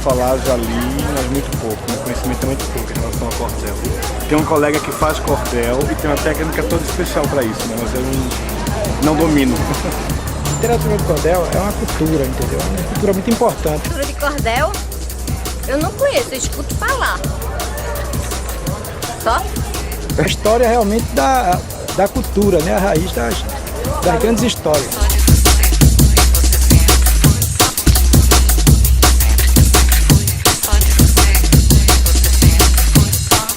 falar, já li, mas muito pouco. Meu conhecimento é muito pouco em relação ao cordel. Tem um colega que faz cordel e tem uma técnica toda especial para isso, né? Mas eu não domino. A literatura de cordel é uma cultura, entendeu? É uma cultura muito importante. Literatura de cordel, eu não conheço, eu escuto falar. Só? A história realmente da cultura, né? A raiz das grandes histórias.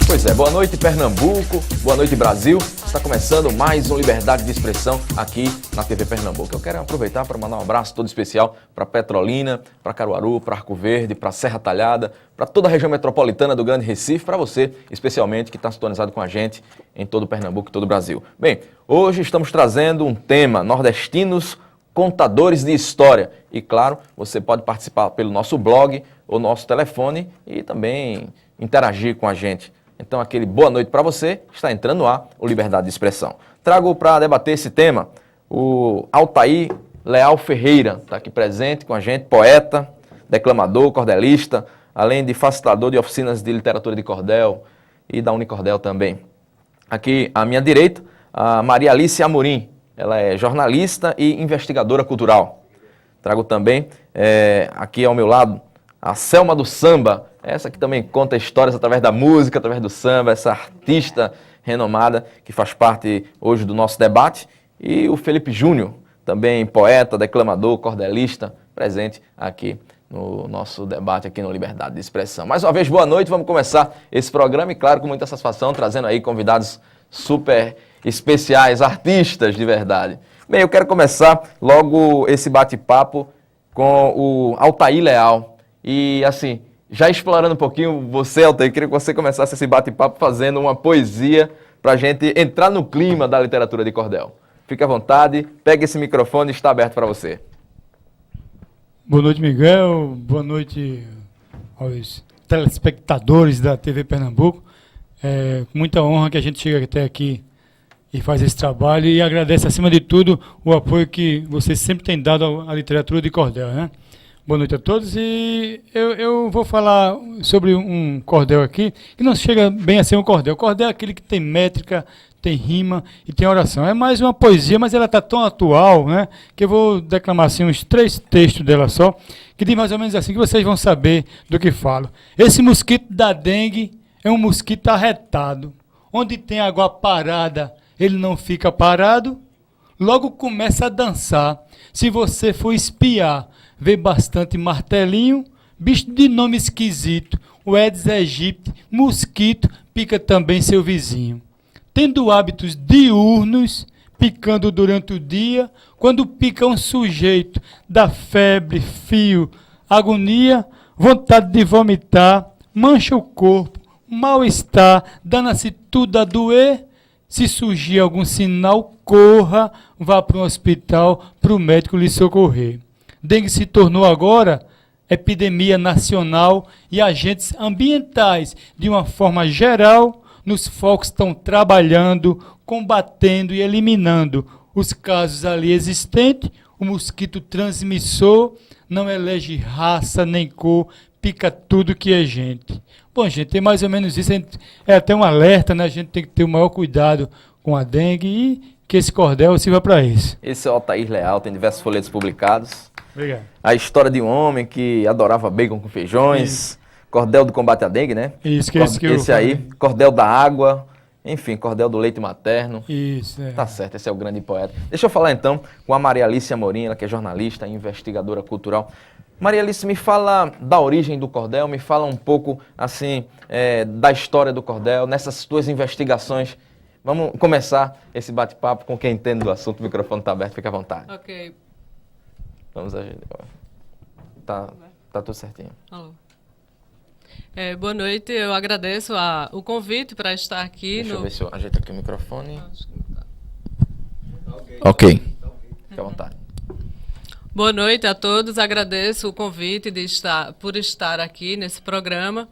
Pois é, boa noite Pernambuco, boa noite Brasil. Está começando mais um Liberdade de Expressão aqui na TV Pernambuco. Eu quero aproveitar para mandar um abraço todo especial para Petrolina, para Caruaru, para Arco Verde, para Serra Talhada, para toda a região metropolitana do Grande Recife, para você especialmente que está sintonizado com a gente em todo o Pernambuco e todo o Brasil. Bem, hoje estamos trazendo um tema, nordestinos contadores de história. E claro, você pode participar pelo nosso blog ou nosso telefone e também interagir com a gente. Então, aquele boa noite para você, está entrando no ar o Liberdade de Expressão. Trago para debater esse tema o Altair Leal Ferreira, está aqui presente com a gente, poeta, declamador, cordelista, além de facilitador de oficinas de literatura de cordel e da Unicordel também. Aqui à minha direita, a Maria Alice Amorim, ela é jornalista e investigadora cultural. Trago também, aqui ao meu lado, a Selma do Samba, essa que também conta histórias através da música, através do samba, essa artista renomada que faz parte hoje do nosso debate. E o Felipe Júnior, também poeta, declamador, cordelista, presente aqui no nosso debate aqui no Liberdade de Expressão. Mais uma vez, boa noite, vamos começar esse programa e, claro, com muita satisfação, trazendo aí convidados super especiais, artistas de verdade. Bem, eu quero começar logo esse bate-papo com o Altair Leal. E, assim, já explorando um pouquinho você, Altair, queria que você começasse esse bate-papo fazendo uma poesia para a gente entrar no clima da literatura de cordel. Fique à vontade, pegue esse microfone, está aberto para você. Boa noite, Miguel. Boa noite aos telespectadores da TV Pernambuco. É com muita honra que a gente chega até aqui e faz esse trabalho e agradece, acima de tudo, o apoio que vocês sempre têm dado à literatura de cordel, né? Boa noite a todos e eu vou falar sobre um cordel aqui que não chega bem a ser um cordel. O cordel é aquele que tem métrica, tem rima e tem oração. É mais uma poesia, mas ela está tão atual, né, que eu vou declamar assim, uns 3 textos dela só, que diz mais ou menos assim, que vocês vão saber do que falo. Esse mosquito da dengue é um mosquito arretado. Onde tem água parada, ele não fica parado, logo começa a dançar. Se você for espiar, vê bastante martelinho, bicho de nome esquisito, o Aedes aegypti, mosquito, pica também seu vizinho. Tendo hábitos diurnos, picando durante o dia, quando pica um sujeito, dá febre, fio, agonia, vontade de vomitar, mancha o corpo, mal-estar, dana-se tudo a doer. Se surgir algum sinal, corra, vá para um hospital, para o médico lhe socorrer. Dengue se tornou agora epidemia nacional e agentes ambientais, de uma forma geral, nos focos estão trabalhando, combatendo e eliminando os casos ali existentes. O mosquito transmissor não elege raça nem cor, pica tudo que é gente. Bom, gente, é mais ou menos isso. É até um alerta, né? A gente tem que ter o maior cuidado com a dengue e que esse cordel sirva para isso. Esse é o Altair Leal, tem diversos folhetos publicados. Obrigado. A história de um homem que adorava bacon com feijões, isso. Cordel do combate à dengue, né? Isso, que é esse que eu esse aí, cordel da água, enfim, cordel do leite materno. Isso, é. Tá certo, esse é o grande poeta. Deixa eu falar então com a Maria Alice Amorim, ela que é jornalista e investigadora cultural. Maria Alice, me fala da origem do cordel, me fala um pouco, assim, da história do cordel, nessas tuas investigações. Vamos começar esse bate-papo com quem entende do assunto, o microfone está aberto, fica à vontade. Ok. Vamos agir. Tá tudo certinho. Alô. Boa noite, eu agradeço o convite para estar aqui. Deixa eu ver se eu ajeito aqui o microfone. Ok. Fica à vontade. Boa noite a todos, agradeço o convite por estar aqui nesse programa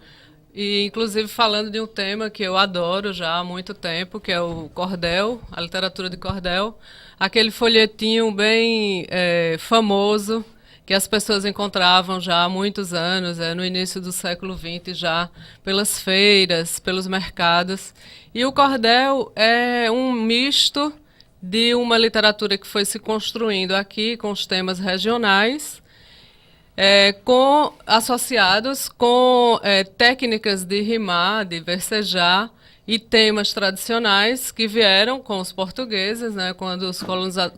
e inclusive falando de um tema que eu adoro já há muito tempo, que é o cordel, a literatura de cordel, aquele folhetinho bem famoso que as pessoas encontravam já há muitos anos, no início do século XX, já pelas feiras, pelos mercados. E o cordel é um misto de uma literatura que foi se construindo aqui com os temas regionais, associados com técnicas de rimar, de versejar, e temas tradicionais que vieram com os portugueses, né, quando os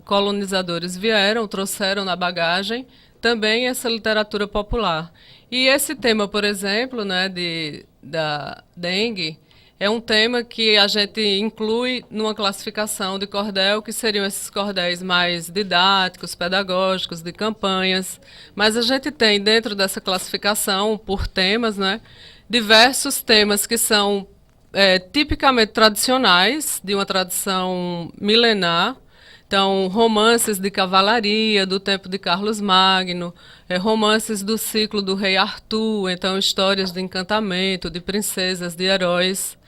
colonizadores vieram, trouxeram na bagagem também essa literatura popular. E esse tema, por exemplo, né, da dengue, é um tema que a gente inclui numa classificação de cordel, que seriam esses cordéis mais didáticos, pedagógicos, de campanhas. Mas a gente tem dentro dessa classificação, por temas, né, diversos temas que são tipicamente tradicionais, de uma tradição milenar. Então, romances de cavalaria, do tempo de Carlos Magno, romances do ciclo do rei Arthur, então histórias de encantamento, de princesas, de heróis.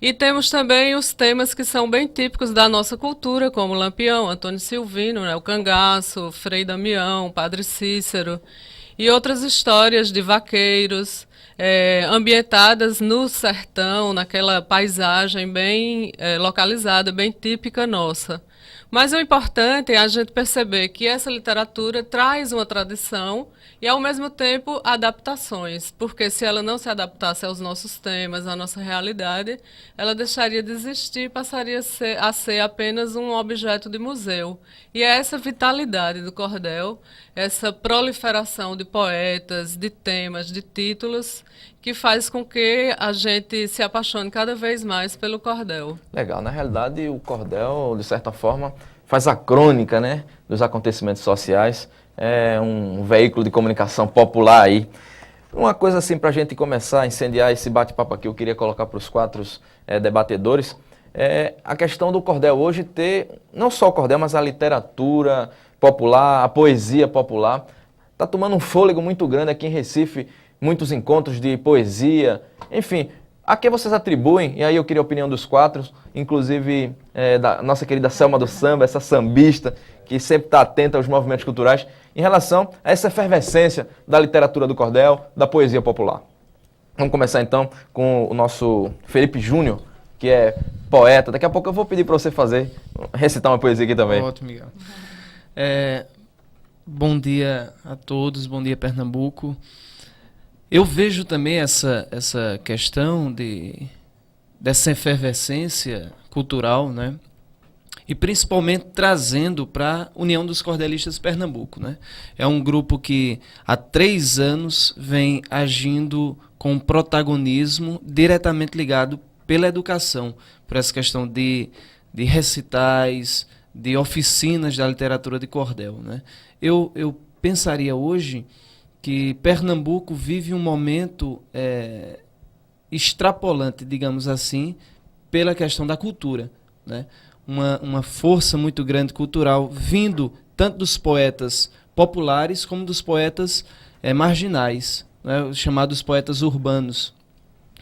E temos também os temas que são bem típicos da nossa cultura, como Lampião, Antônio Silvino, né, o Cangaço, Frei Damião, Padre Cícero, e outras histórias de vaqueiros, ambientadas no sertão, naquela paisagem bem localizada, bem típica nossa. Mas o importante é a gente perceber que essa literatura traz uma tradição e, ao mesmo tempo, adaptações, porque se ela não se adaptasse aos nossos temas, à nossa realidade, ela deixaria de existir e passaria a ser apenas um objeto de museu. E é essa vitalidade do cordel, essa proliferação de poetas, de temas, de títulos, que faz com que a gente se apaixone cada vez mais pelo cordel. Legal, na realidade o cordel, de certa forma, faz a crônica, né, dos acontecimentos sociais, é um veículo de comunicação popular aí. Uma coisa assim, para a gente começar a incendiar esse bate-papo aqui, eu queria colocar para os quatro debatedores, a questão do cordel hoje ter, não só o cordel, mas a literatura popular, a poesia popular, está tomando um fôlego muito grande aqui em Recife, muitos encontros de poesia, enfim, a que vocês atribuem, e aí eu queria a opinião dos quatro, inclusive da nossa querida Selma do Samba, essa sambista, que sempre está atenta aos movimentos culturais, em relação a essa efervescência da literatura do cordel, da poesia popular. Vamos começar então com o nosso Felipe Júnior, que é poeta. Daqui a pouco eu vou pedir para você recitar uma poesia aqui também. Ótimo, Miguel. Bom dia a todos, bom dia Pernambuco. Eu vejo também essa questão dessa efervescência cultural, né? E principalmente trazendo para a União dos Cordelistas de Pernambuco, né? É um grupo que há 3 anos vem agindo com protagonismo diretamente ligado pela educação, por essa questão de recitais, de oficinas da literatura de cordel, né? Eu pensaria hoje que Pernambuco vive um momento extrapolante, digamos assim, pela questão da cultura, né? Uma força muito grande cultural vindo tanto dos poetas populares como dos poetas marginais, né? Os chamados poetas urbanos,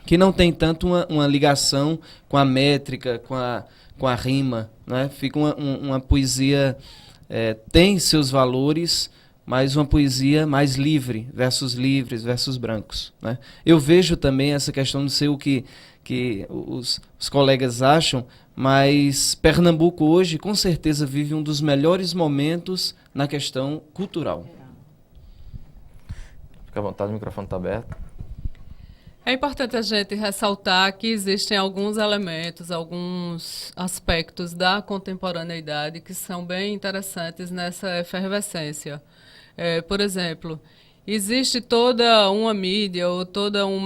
que não tem tanto uma ligação com a métrica, com a rima, né? Fica uma poesia, tem seus valores, mas uma poesia mais livre, versos livres, versos brancos, né? Eu vejo também essa questão, não sei o que os colegas acham, mas Pernambuco hoje, com certeza, vive um dos melhores momentos na questão cultural. Fica à vontade, o microfone está aberto. É importante a gente ressaltar que existem alguns elementos, alguns aspectos da contemporaneidade que são bem interessantes nessa efervescência. Por exemplo, existe toda uma mídia ou toda um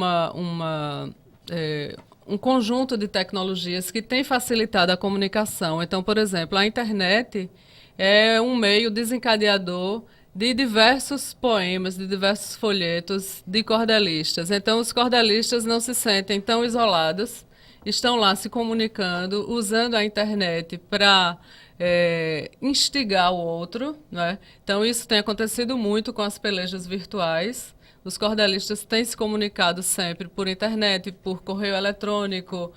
conjunto de tecnologias que tem facilitado a comunicação. Então, por exemplo, a internet é um meio desencadeador de diversos poemas, de diversos folhetos de cordelistas. Então, os cordelistas não se sentem tão isolados, estão lá se comunicando, usando a internet para instigar o outro, né? Então, isso tem acontecido muito com as pelejas virtuais. os cordelistas têm se comunicado sempre por internet, por correio eletrônico,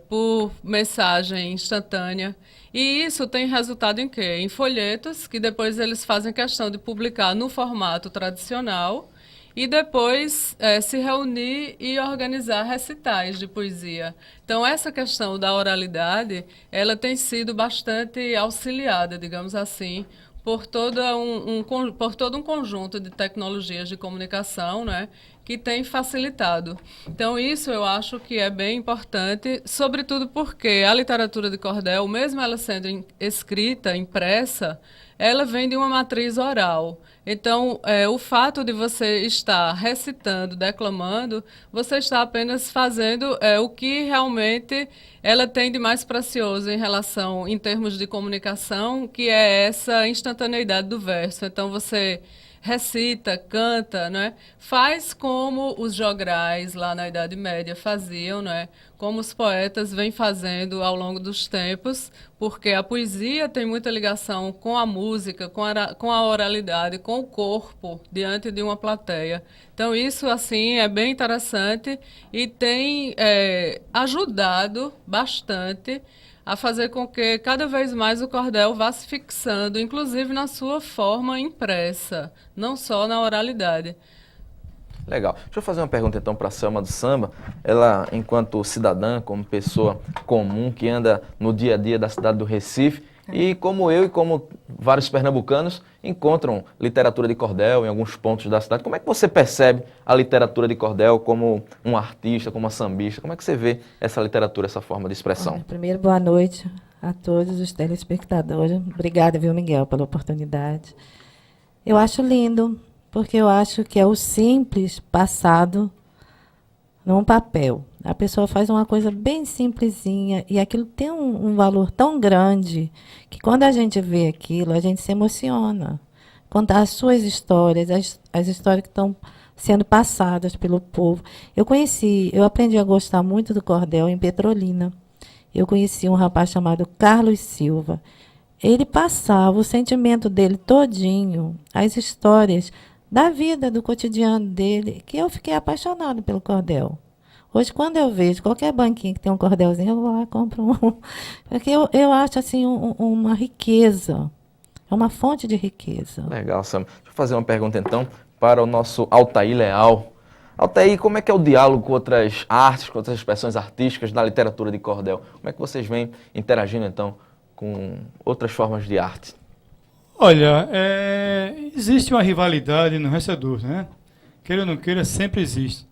por mensagem instantânea. E isso tem resultado em quê? Em folhetos, que depois eles fazem questão de publicar no formato tradicional e depois se reunir e organizar recitais de poesia. Então, essa questão da oralidade, ela tem sido bastante auxiliada, digamos assim, por todo um conjunto de tecnologias de comunicação, né, que tem facilitado. Então, isso eu acho que é bem importante, sobretudo porque a literatura de cordel, mesmo ela sendo escrita, impressa, ela vem de uma matriz oral. Então, o fato de você estar recitando, declamando, você está apenas fazendo o que realmente ela tem de mais precioso em termos de comunicação, que é essa instantaneidade do verso. Então, você recita, canta, né? Faz como os jograis lá na Idade Média faziam, né? Como os poetas vêm fazendo ao longo dos tempos, porque a poesia tem muita ligação com a música, com a oralidade, com o corpo, diante de uma plateia. Então, isso, assim, é bem interessante e tem ajudado bastante a fazer com que cada vez mais o cordel vá se fixando, inclusive na sua forma impressa, não só na oralidade. Legal. Deixa eu fazer uma pergunta então para a Selma do Samba. Ela, enquanto cidadã, como pessoa comum que anda no dia a dia da cidade do Recife, e como eu e como vários pernambucanos encontram literatura de cordel em alguns pontos da cidade. Como é que você percebe a literatura de cordel como um artista, como uma sambista? Como é que você vê essa literatura, essa forma de expressão? Olha, primeiro, boa noite a todos os telespectadores. Obrigada, viu, Miguel, pela oportunidade. Eu acho lindo, porque eu acho que é o simples passado num papel. A pessoa faz uma coisa bem simplesinha e aquilo tem um valor tão grande que quando a gente vê aquilo, a gente se emociona. Contar as suas histórias, as histórias que estão sendo passadas pelo povo. Eu aprendi a gostar muito do cordel em Petrolina. Eu conheci um rapaz chamado Carlos Silva. Ele passava o sentimento dele todinho, as histórias da vida, do cotidiano dele, que eu fiquei apaixonada pelo cordel. Hoje, quando eu vejo qualquer banquinha que tem um cordelzinho, eu vou lá e compro um. Porque eu acho assim uma riqueza, é uma fonte de riqueza. Legal, Sam. Deixa eu fazer uma pergunta então para o nosso Altair Leal. Altair, como é que é o diálogo com outras artes, com outras expressões artísticas da literatura de cordel? Como é que vocês vêm interagindo então com outras formas de arte? Olha, existe uma rivalidade no vencedor, né? Queira ou não queira, sempre existe.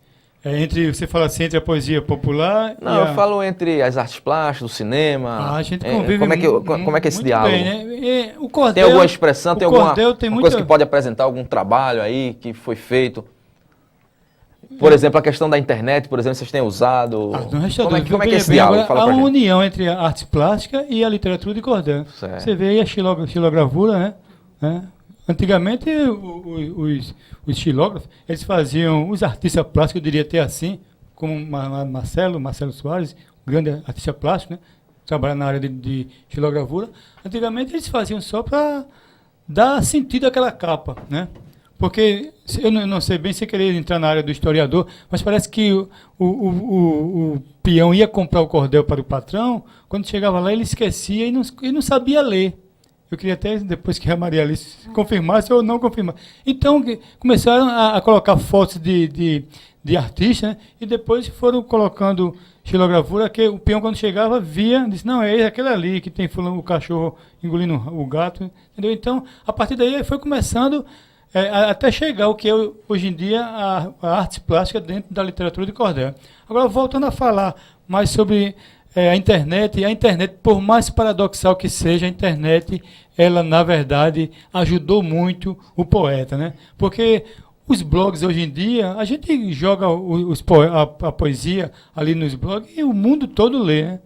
Você fala assim, entre a poesia popular Não, eu falo entre as artes plásticas, o cinema. A gente convive como é que é esse diálogo? Bem, né? O cordel, tem alguma expressão, tem alguma tem coisa que pode apresentar, algum trabalho aí que foi feito? Por exemplo, a questão da internet, por exemplo, vocês têm usado. Como é que é esse diálogo? Agora, há uma união entre a arte plástica e a literatura de cordel. Certo. Você vê aí a xilogravura, né? Antigamente, os xilógrafos, eles faziam, os artistas plásticos, eu diria até assim, como Marcelo Soares, um grande artista plástico, né? Trabalha na área de xilogravura. Antigamente, eles faziam só para dar sentido àquela capa, né? Porque, eu não sei bem se querer entrar na área do historiador, mas parece que o peão ia comprar o cordel para o patrão, quando chegava lá ele esquecia e não sabia ler. Eu queria até, depois que a Maria Alice confirmasse ou não confirmasse. Então, começaram a colocar fotos de artistas, né? E depois foram colocando xilogravura, que o peão, quando chegava, via, disse, não, é aquele ali que tem o cachorro engolindo o gato. Entendeu? Então, a partir daí, foi começando até chegar o que é, hoje em dia, a arte plástica dentro da literatura de cordel. Agora, voltando a falar mais sobre a internet, por mais paradoxal que seja, a internet, ela, na verdade, ajudou muito o poeta, né? Porque os blogs, hoje em dia, a gente joga a poesia ali nos blogs e o mundo todo lê, né?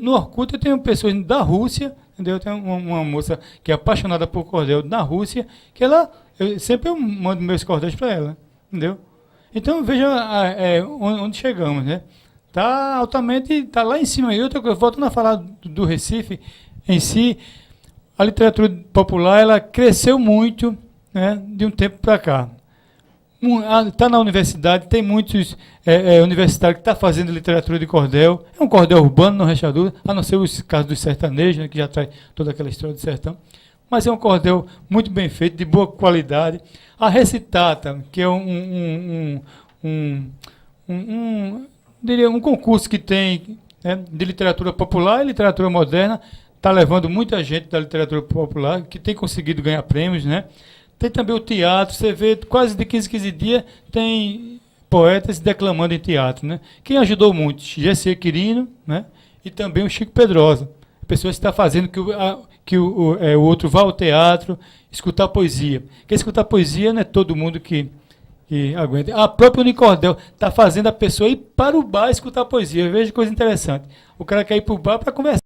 No Orkut, eu tenho pessoas da Rússia, entendeu? Eu tenho uma moça que é apaixonada por cordel da Rússia, que eu sempre mando meus cordéis para ela, entendeu? Então, veja onde chegamos, né? Está lá em cima. E outra coisa, voltando a falar do Recife em si, a literatura popular ela cresceu muito, né, de um tempo para cá. Está na universidade, tem muitos universitários que estão fazendo literatura de cordel. É um cordel urbano, não resta dúvida, a não ser os casos dos sertanejos, né, que já traz toda aquela história do sertão. Mas é um cordel muito bem feito, de boa qualidade. A recitata, que é diria, um concurso que tem, né, de literatura popular e literatura moderna, está levando muita gente da literatura popular, que tem conseguido ganhar prêmios, né? Tem também o teatro, você vê, quase de 15 dias tem poetas declamando em teatro, né? Quem ajudou muito? Gessie Quirino, né? E também o Chico Pedrosa. Pessoas que estão fazendo que o outro vá ao teatro, escutar poesia. Porque escutar poesia não é todo mundo que aguenta. A própria Unicordel está fazendo a pessoa ir para o bar escutar poesia. Eu vejo coisa interessante. O cara quer ir para o bar para conversar.